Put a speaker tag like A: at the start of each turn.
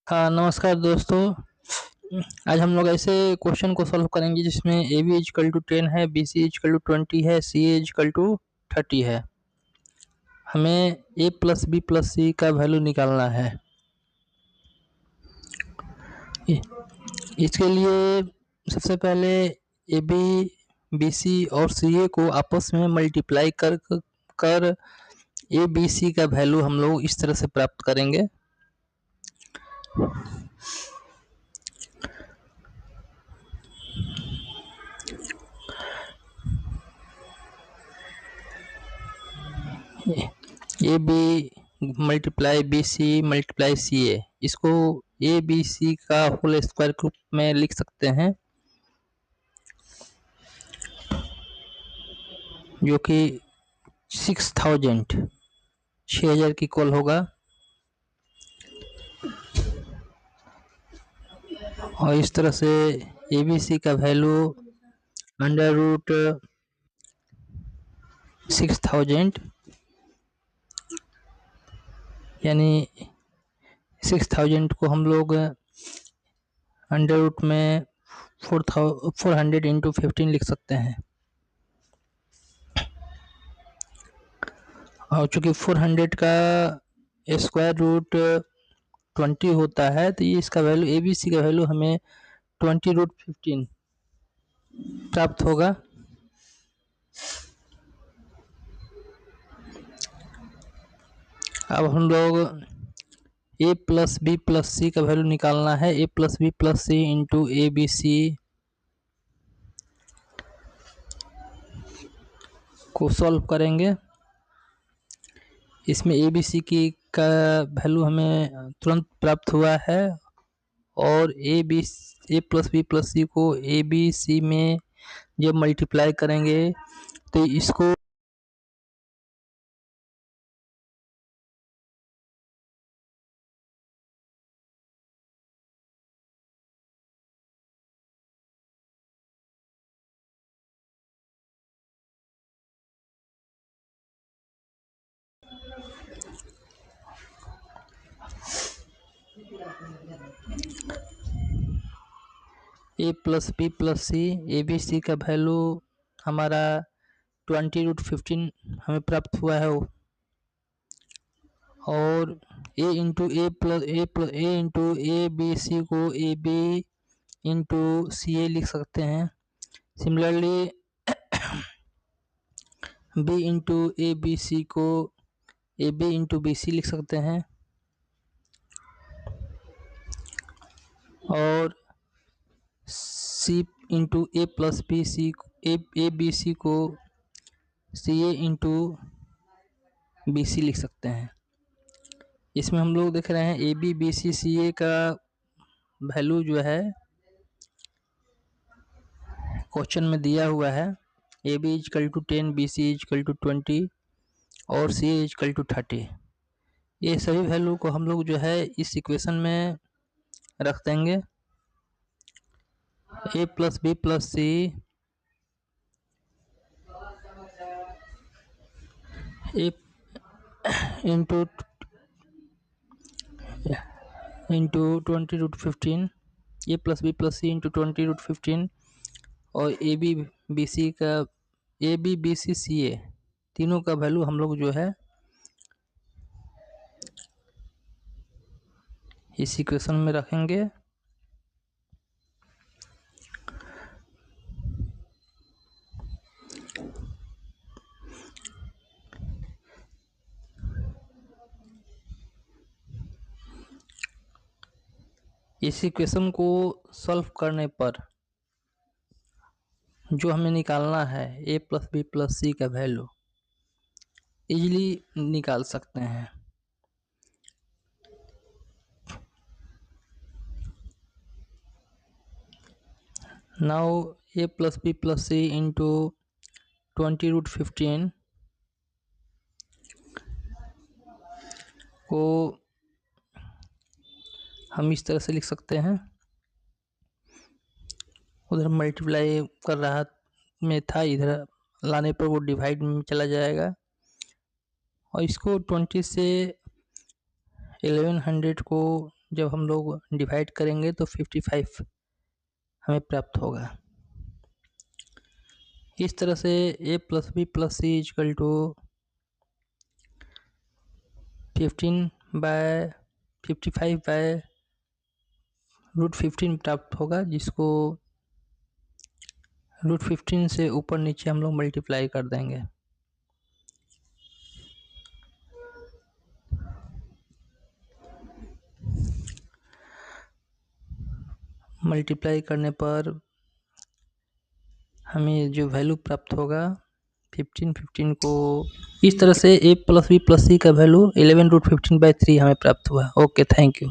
A: हाँ, नमस्कार दोस्तों। आज हम लोग ऐसे क्वेश्चन को सॉल्व करेंगे जिसमें ए बी इजकल टू 10 है, बी सी इजकल टू 20 है, सी ए इजकल टू 30 है। हमें ए प्लस बी प्लस सी का वैल्यू निकालना है। इ- इसके लिए सबसे पहले ए बी सी और सी ए को आपस में मल्टीप्लाई कर ए बी सी का वैल्यू हम लोग इस तरह से प्राप्त करेंगे। A B multiply B C multiply C A, इसको ए बी सी का होल स्क्वायर के रूप में लिख सकते हैं, जो कि 6,000 की इक्वल होगा। और इस तरह से ए बी सी का वैल्यू अंडर रूट 6,000 यानी 6,000 को हम लोग अंडर रूट में 400 इंटू 15 लिख सकते हैं। और चूंकि 400 का स्क्वायर रूट 20 होता है, तो ये इसका वैल्यू ए बी सी का वैल्यू हमें 20√15 प्राप्त होगा। अब हम लोग A plus B plus C का वैल्यू निकालना है। A plus B plus C into A B C को सॉल्व करेंगे। इसमें ए बी सी की का वैल्यू हमें तुरंत प्राप्त हुआ है, और ए प्लस बी प्लस सी को ए बी सी में जब मल्टीप्लाई करेंगे तो इसको A plus B plus C A B C का वैल्यू हमारा 20√15 हमें प्राप्त हुआ है। और A into A into A B C को A B into C A लिख सकते हैं। Similarly B into A B C को A B into B C लिख सकते हैं। और C into A plus B C A B C को सी ए इंटू बी सी लिख सकते हैं। इसमें हम लोग देख रहे हैं ए बी बी सी सी ए का वैल्यू जो है क्वेश्चन में दिया हुआ है। A B is equal to 10, B C is equal to 20 और सी ए इजकल टू 30। ये सभी वैल्यू को हम लोग जो है इस इक्वेशन में रख देंगे। ए प्लस बी प्लस सी ए इंटू 20√15, ए plus B plus C into 20√15, और ए बी बी सी का ए बी बी सी सी ए तीनों का वैल्यू हम लोग जो है इस इक्वेशन में रखेंगे। इस इक्वेशन को सॉल्व करने पर जो हमें निकालना है A plus B plus C का वैल्यू इजीली निकाल सकते हैं। नाउ ए plus B plus C into 20√15 को हम इस तरह से लिख सकते हैं। उधर मल्टीप्लाई कर रहा में था, इधर लाने पर वो डिवाइड में चला जाएगा। और इसको 20 से 1100 को जब हम लोग डिवाइड करेंगे तो 55 हमें प्राप्त होगा। इस तरह से a plus B plus C is equal to 55/रूट 15 प्राप्त होगा, जिसको रूट 15 से ऊपर नीचे हम लोग मल्टीप्लाई कर देंगे। मल्टीप्लाई करने पर हमें जो वैल्यू प्राप्त होगा 15 को इस तरह से a plus B plus C का वैल्यू 11√15/3 हमें प्राप्त हुआ। Okay, thank you.